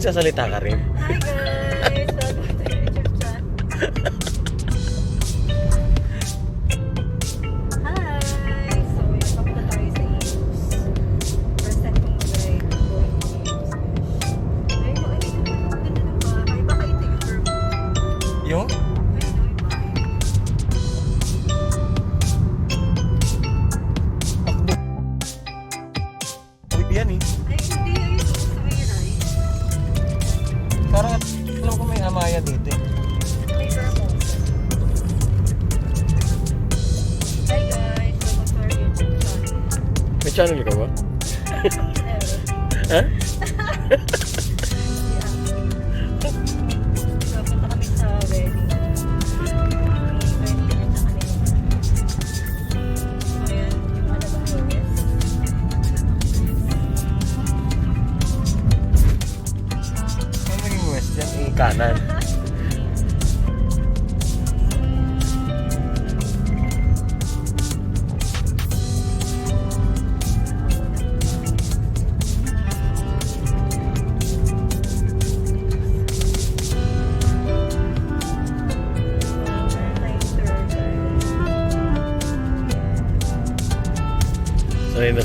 nagsasalita ka rin. Hi guys! Welcome to YouTube channel. Hi! So, yun, papunta tayo sa Imus. First time kong mag-ride going to Imus. Ayun, ay, ganda ng bahay. Baka ito yung firm. Yung? Ayun, yung bahay. Trip yan eh. Ay, hindi. Ayun, sa may ride. Parang alam ko may Amaya dito eh. May Vermosa. Hi guys! Welcome to our YouTube channel. May channel ka ba? Meron. Ha? So, punta kami sa wedding. I-invite niya sa kanila. So, ayan, yung ano bang lunes? Ano naging west yan? Eh, kanan.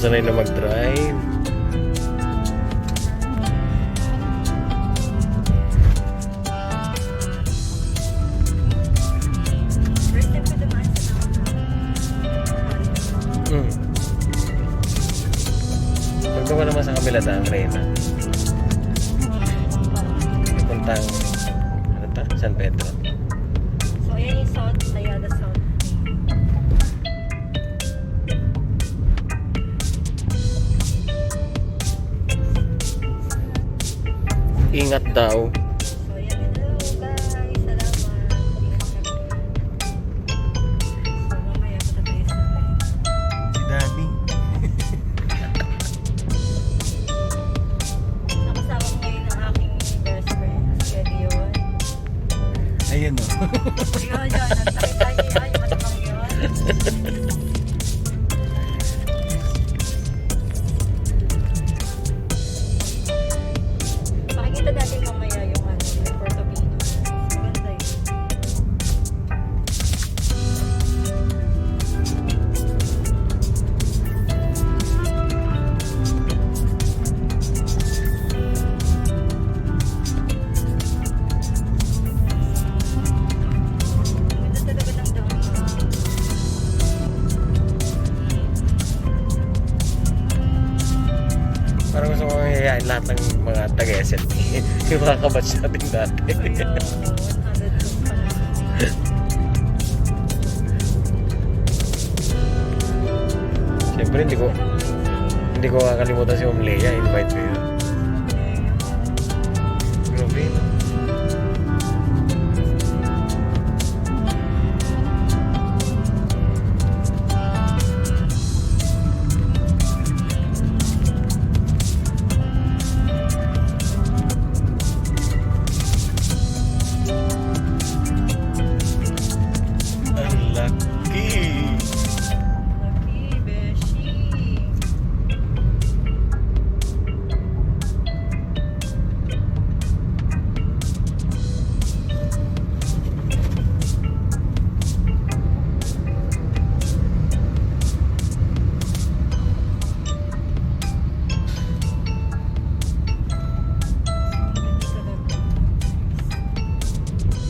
Sanay na mag-drive. First time ko dumaan sa Pagdo ko naman sa kabila ng Reyna. Puntang ano ta? San Pedro. So, ayan yung South, Sayada South. Ingat daw. So, ayan, hello guys! Salamat! So, mamaya punta tayo sa wedding. Si Daddy. Nakasama ko ngayon ang aking best friend, si Edion. Ayun o. Ayun, yun. Ang sakit tayo yun. Yung matabang yun. Pakikita natin mamaya yung ano, yung Portobino. Ganda yun. Ganda talaga ng daan. Parang gusto ko mayayain lahat ng mga taga-SLT. Yung mga kabatch natin dati. Kaya, 100 plus pa lang. Siyempre hindi ko kakalimutan si Ma'am Leia. Invite ko yun. Grabe no? Ang laki! Lucky, beshi.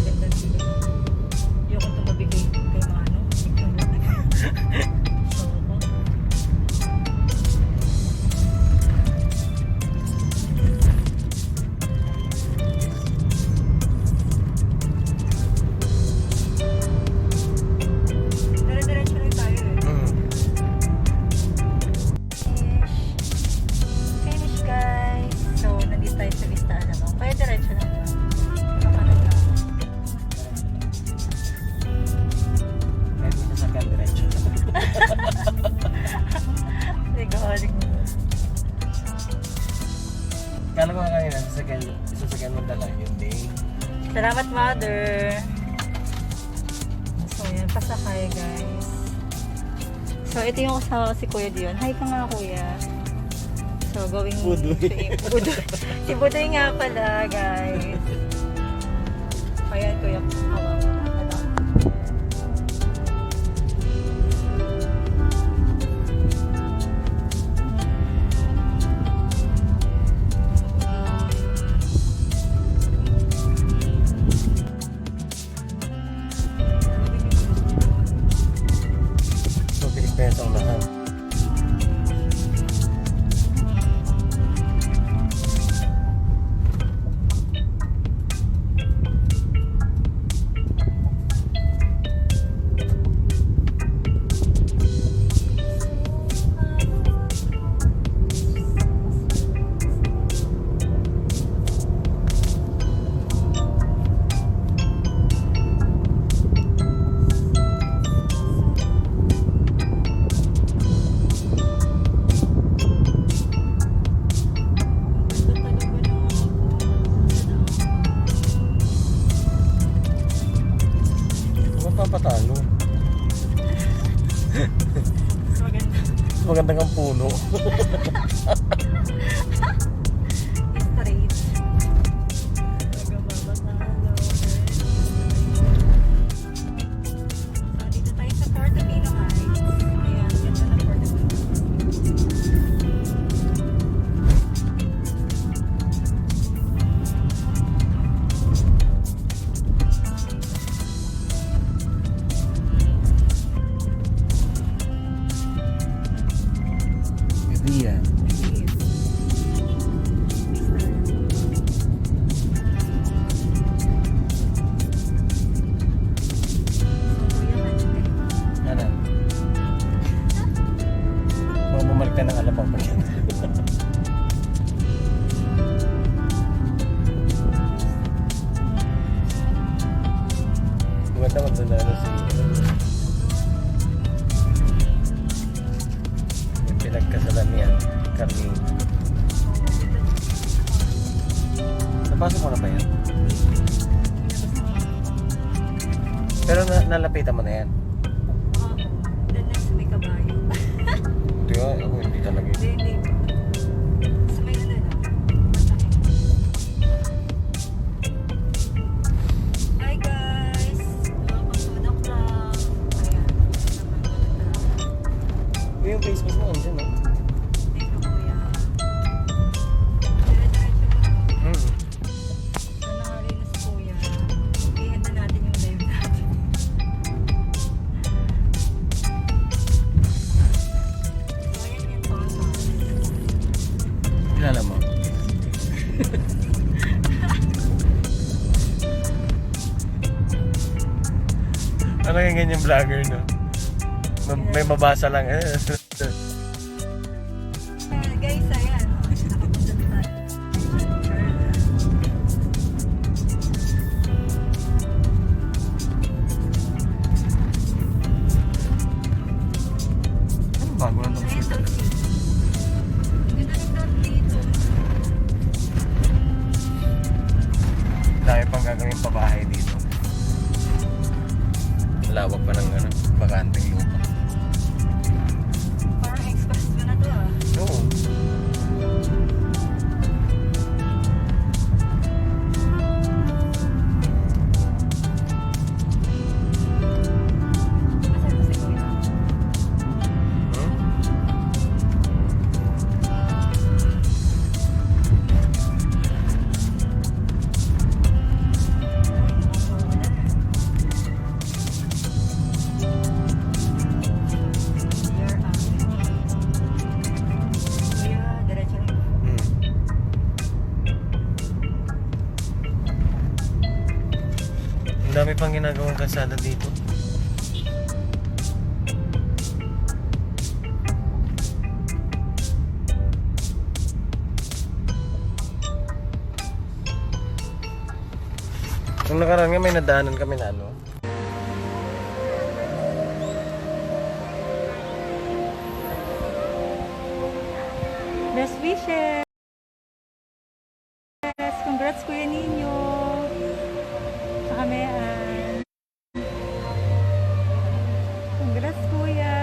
Ganda dito. Ayoko itong mabigay kay mga ano. So, dire-diretso lang tayo eh. Finish guys. So, nandito tayo sa Vista Alamang. Kaya diretso lang ba? Kapanan na ako. Kahit mo sasakyan diretso. Regarding mo. Kala ko nga kanina, sasakyan mo dala yun din. Salamat, mother. So, yan. Pasakay, guys. So, ito yung kasama ko si Kuya Dion. Hi ka nga, Kuya. So, going Budoy. Budoy. Si Budoy nga pala, guys. Ayan, kuya. Ano? Mabilis pa yan sa unahan. Mapapatalo. Maganda. Maganda kang puno. Straight. Nagmamabasalo. So, dito tayo sa Portofino Heights. Ayan, ganda ng Portofino. Hindi yan. Ano? Baka bumalik ka ng alapang pa yan. Maganda maganda ano si... Yung pinagkasalan niya, Carmine. Napasok mo na ba yan? Pero nalapitan mo na yan. The next may kabayo. Hindi nga, ako hindi talaga. Hindi. Sa may ano na. Hi guys! Welcome to the vlog. Ayan. Yung Facebook mo, andyan no? Thank you, kuya. Dire-diretso lang. Nanangali na si kuya. I-end na natin yung live natin. So, ayan yung tono. Kilala mo? Ano yung ganyan vlogger no? May mabasa lang eh. Guys, ayan. Nakapunta na tayo. Ano bago lang Ayan, South Sea. Ganda ng dot dito. Dami pang gagawin pabahay dito. Lawak pa ng ano, bakanteng lupa. Parang express mo na to ah. Oo. Asan ba si kuya? Hmm? Ang dami pang ginagawang kalsada dito. Nung nakaraan nga may nadaanan kami na ano. Best wishes! Congrats Kuya Nino! Sa kamean. Congrats Kuya!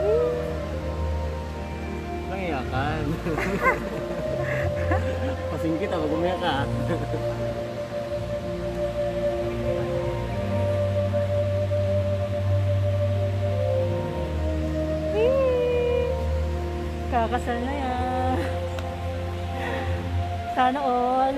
Woo! magpapakasal na yan. Sana all.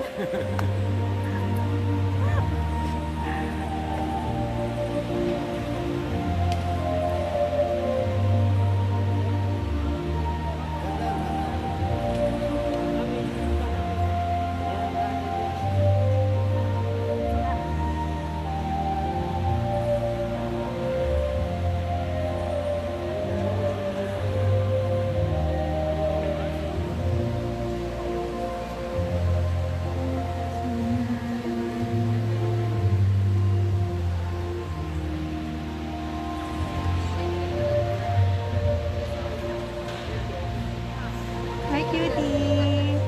Hi, cutie.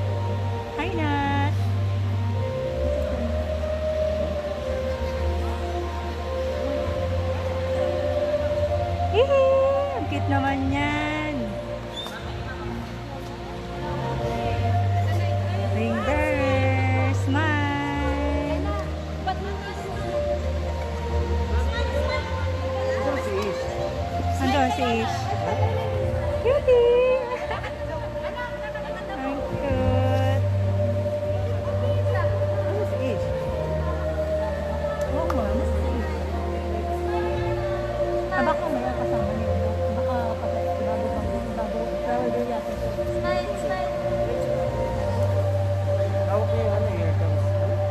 Hi, Nat. Hihi! Ang cute naman yan. Ring bearer, smile. Andun si Ish. Cutie! Ang cute. Ano si Ish? Oo nga, ano si Ish? Baka may kasama niyo. Baka bago travel day yata. Smile, smile. Tawag ko yung ano, here comes.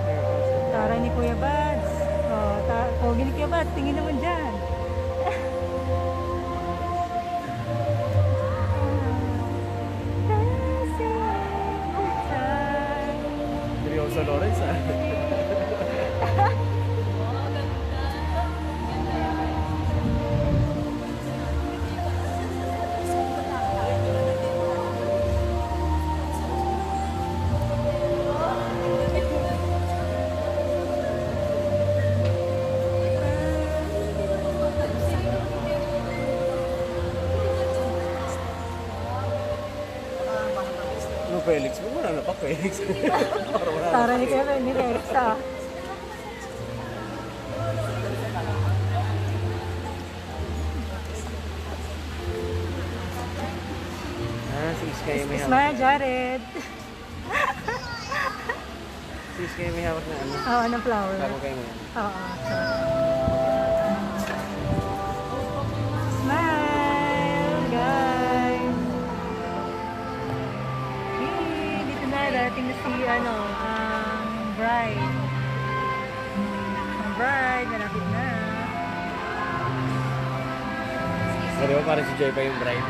Here comes. Tara ni Kuya Bads. Oh, pogi ni Kuya Bads. Tingin naman dyan. Seryoso, Lawrence, ah. Ano, Felix? Wala na pa, Felix. Parang wala na. Tara ni Kuya Bads. Ni Rex ah. Ah, si Ish kayo may hawak. Smile, Jared. Si Ish kayo may hawak na ano. Oo, ng flower. Bago kayo mo. Oo. Smile, guys. Hey, dito na. Dating na si, ang bride. Ang bride, malapit na. Di ba parang si Joy pa yung bride?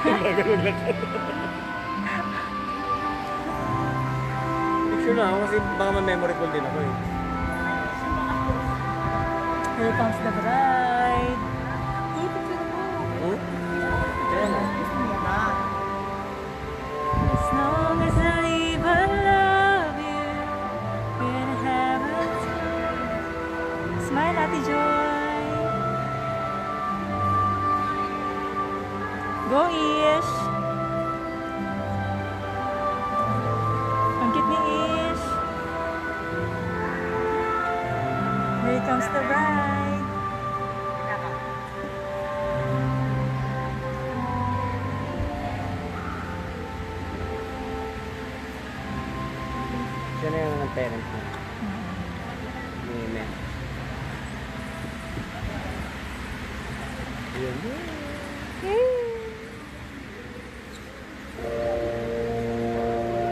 Nagagawag lang siya. Picture na ako kasi baka ma-memorable din ako eh. Here comes the bride. Hey, picture mo. Hmm? Kaya na. As long as I live, I love you. When I have a time. Smile, Ate Joy. Go, Ish. Ang cute ni Ish. Here comes the bride. Siya na yung parents mo. Ni Mel. Yun.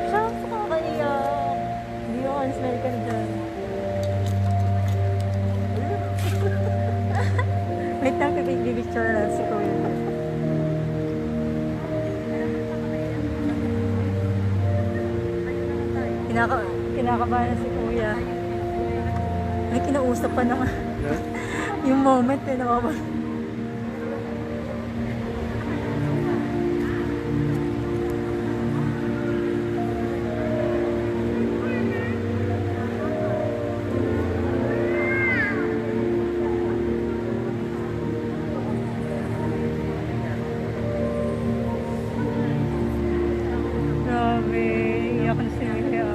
Siyang nakakaiyak. Hindi ako smell ka na dyan. Wait lang, pipicture lang si Kuya. Kinakabahan si Kuya. May kinausap pa naman. Yung moment eh, nakaba. Grabe, iyak na si Kuya.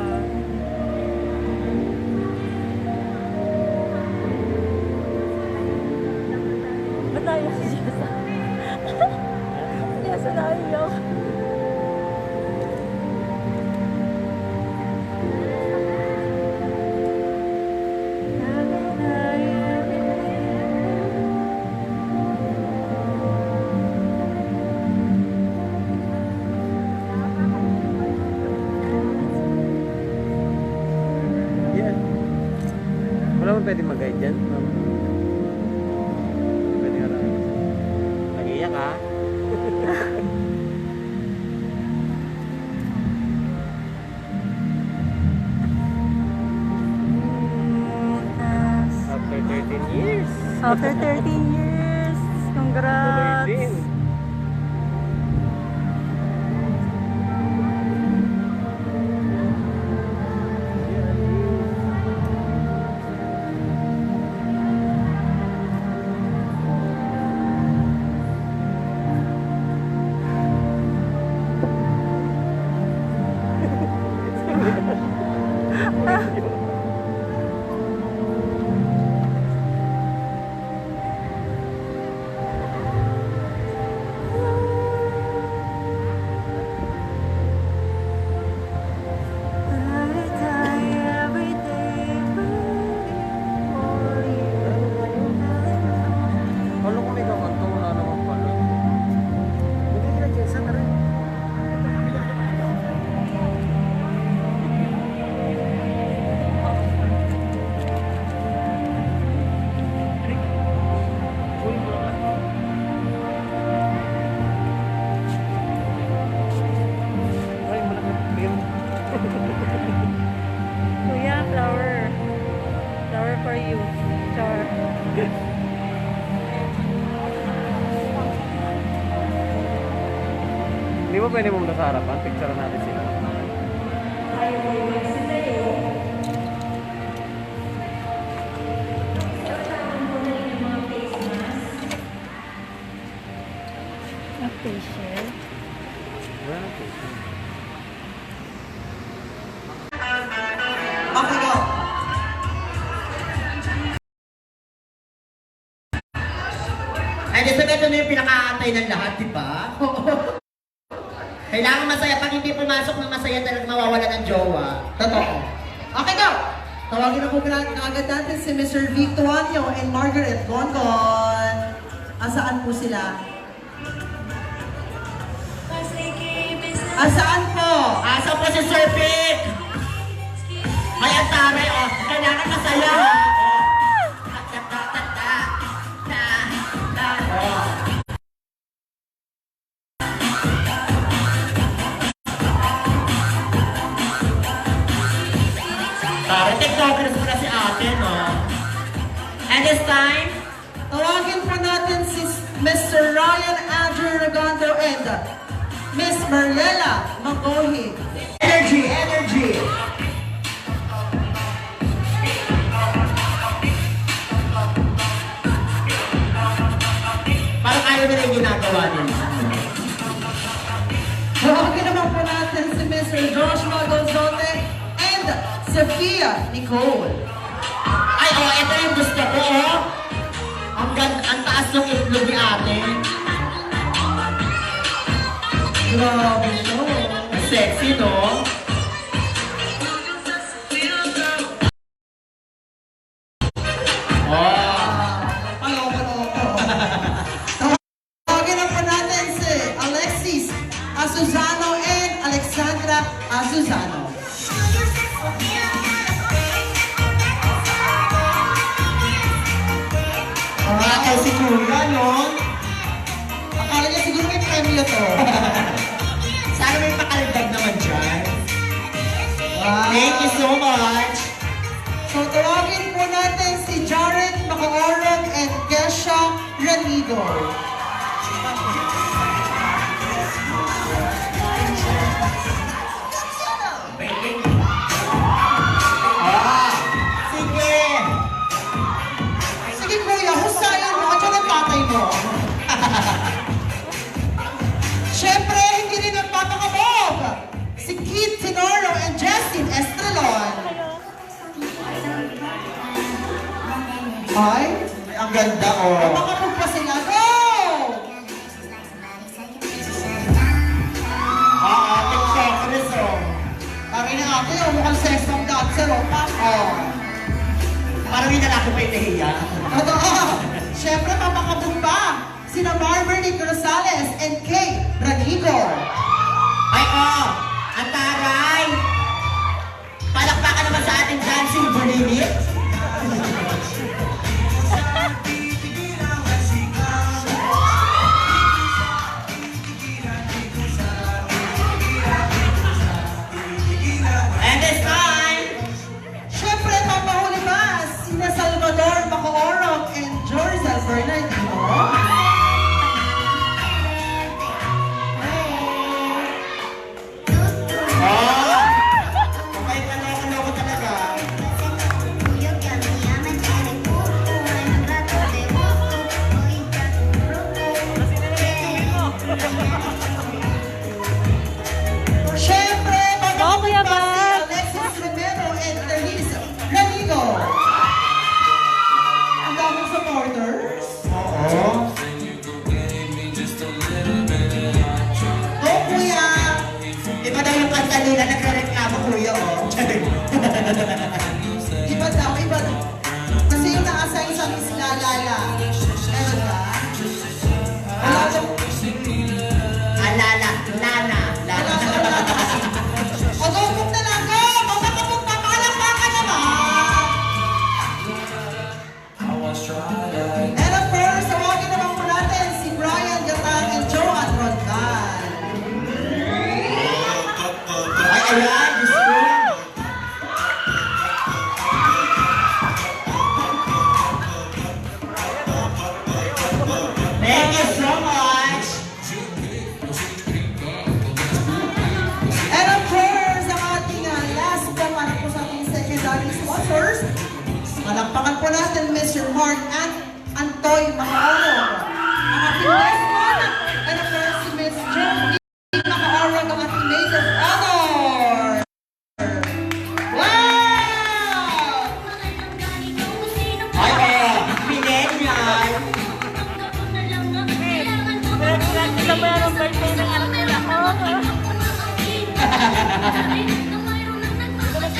Wala mo pwede mag-guide dyan? Pwede ka lang. Nag-iyak ha? After 13 years. After 13 years. Congrats. Tuloy din. Every day, every day, for you. Ano kung may kakanto? Wala naman pala. Hindi nila dyan sa tara. Ay, malaki. Bigyan mo. Kuya, flower. Flower for you. Char. Hindi mo pwede muna sa harapan? Picture natin sila. A facial. Wala na picture. Okay, go. Ay, di sabihin ito na yung pinaka-aantay ng lahat, di ba? Kailangan masaya. Pag hindi pumasok ng masaya, talagang mawawala ng jowa. Totoo. Okay, go! Tawagin na po agad natin si Mr. Victorio and Margaret Gongon. Asaan po sila? Asaan po? Asa po si Sir Vic? Ay, ang taray, oh. Kailangan masaya. Taray, TikTokers mo na si ate, no? And this time, Tawagin po natin si Mr. Ryan Andrew Regondo and Miss Mariela Magohi. energy, energy. Parang ayaw nila yung ginagawa nila. Tawagin naman po natin si Mr. Joshua Gonzote and Sophia Nicole. Ay, oh, ito yung gusto ko, oh. Ang taas ng itlog ni ate. Grabe siya. Ang sexy, no? Oh. Tawagin na po natin si Alexis Asusano and Alexandra Asusano. Ay, si Kuya, no? Akala niya siguro may premyo to. Sana may pakalagdag naman dyan. Wow. Thank you so much. So tawagin po natin si Jared Macaorong and Kesha Ranigo. Ah, sige. Sige kuya, husayan mo. At yung tatay mo. Siyempre, hindi rin nagpapakabog. Si Keith Tenoro and Jessin Estrelon. Ay, Ay, ang ganda, oh. makapag pa sila. Go! Ah, TikTokers, oh. Parang na ate, oh, mukhang sex from dancer, oh. Oh. Parang may lalaki pa yung nahiya. Totoo. Siyempre, papakabog pa. Sina Marbury Rosales and Kay Ranigo. Ay, oh. Ang taray. Palakpakan naman sa ating dancing bulilit. Leonard, no? Okay, kaloko talaga. Siyempre, Oh, Kuya pagkakulit pa si Bal. Alexis Romero and Teresa Lanigo. Ang daming supporters. Oo. Oh, kuya. Iba daw yung kanta nila, nagre-reklamo, kuya, oh. Iba daw, iba daw. Kasi yung na-assign sa Miss Lalala. Meron ba? Wala daw. Alala, Lana, Lana. O, gawag na lang, go! Magpapalakpakan naman! And of course, tawagin naman po natin si Brian Gatang and Joanne Roncal. Ay, ayan, gusto ko. Thank you so much. And of course, ang ating last pa para po sa ating secondary sponsors. Malakpakan po natin Mr. Mark and Antoy Macaorog. Ang ating best man. And of course, si Ms. Jim Macaorog, ang ating maid of honor. Wow! Ay, millennial. Kita mo yung birthday ng anak nila ko.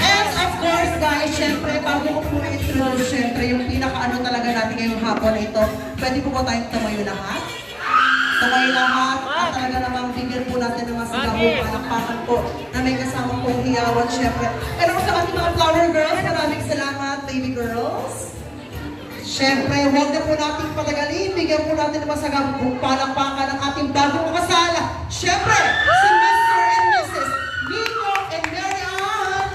And of course, guys, syempre, bago ko po introduce, syempre, yung pinaka-ano talaga natin ngayong hapon na ito, pwede po ba tayong tumayo lahat? Tumayo lahat, at talaga namang bigyan po natin ng masigabong palakpakan po na may kasama pong hiyawan, syempre. Pero sa ating mga flower girls, maraming salamat, baby girls. Syempre, huwag na po natin patagalin, bigyan po natin ng masagabong palakpakan ng ating bagong kasala. Syempre, si Mr. and Mrs. Nico and Mary Ann.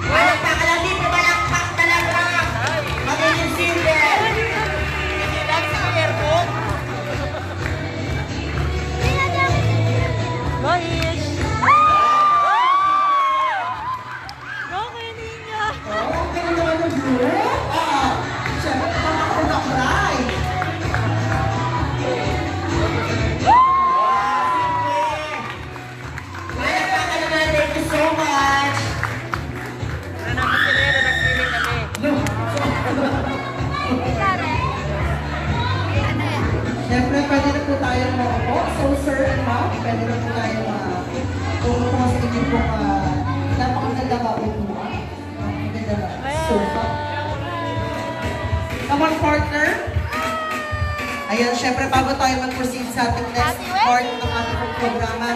Palakpak lang dito, palakpak talaga. Magiging silver. Boyish! Okay, Ninja! Oh, ganun naman yung group. Siyempre, mga ako na-cry. Palakpak ka naman, thank you so much. Siyempre, pwede na po tayo maupo. So, sir and ma'am, pwede na po tayo umupo sa inyo po napakaganda ka upuan. Maganda na sofa. Come on, partner. Ayan, syempre, bago tayo mag-proceed sa ating next part ng ating pong programa,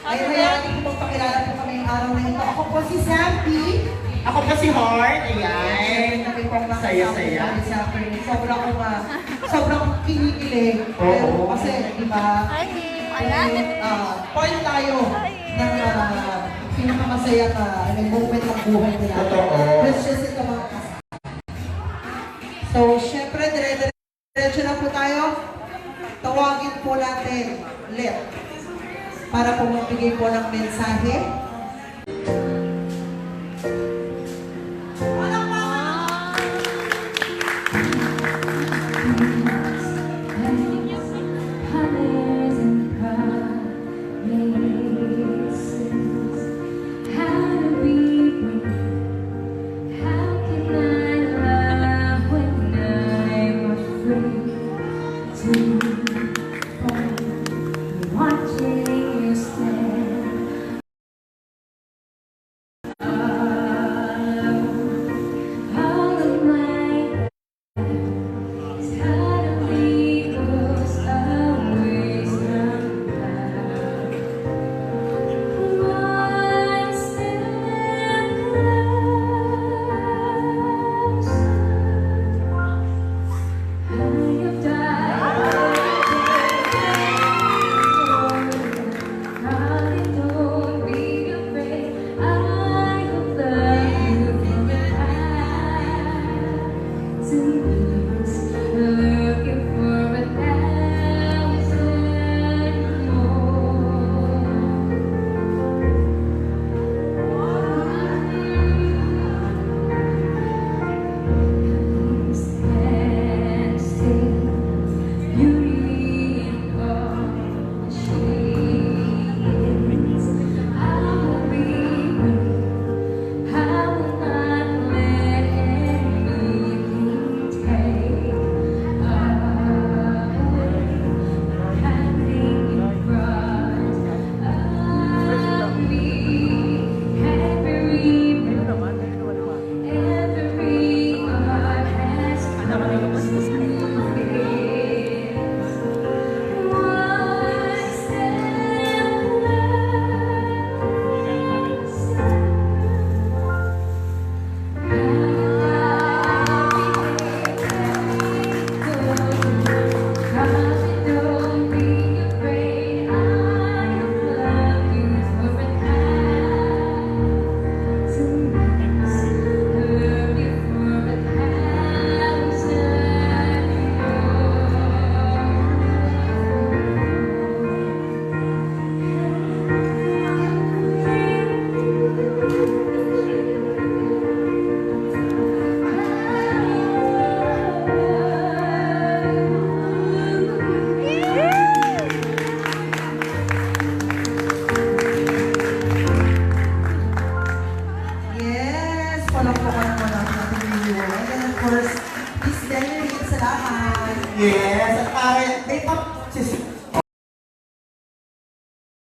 ay hayaan ko magpakilala po kami yung araw na ito. Ako po si Sampy. Ako po si Heart, ayan. Saya-saya. Sobrang kinikilig. Oo. Kasi, di ba, part tayo ng pinakamasaya na moment ng buhay nila. Totoo. Let's just ito mga kasama. So, syempre, dire-diretso na po tayo. Tawagin po natin ulit para po magbigay po ng mensahe. you. And then of course, Miss Valerie, salamat. Yes, at may pap,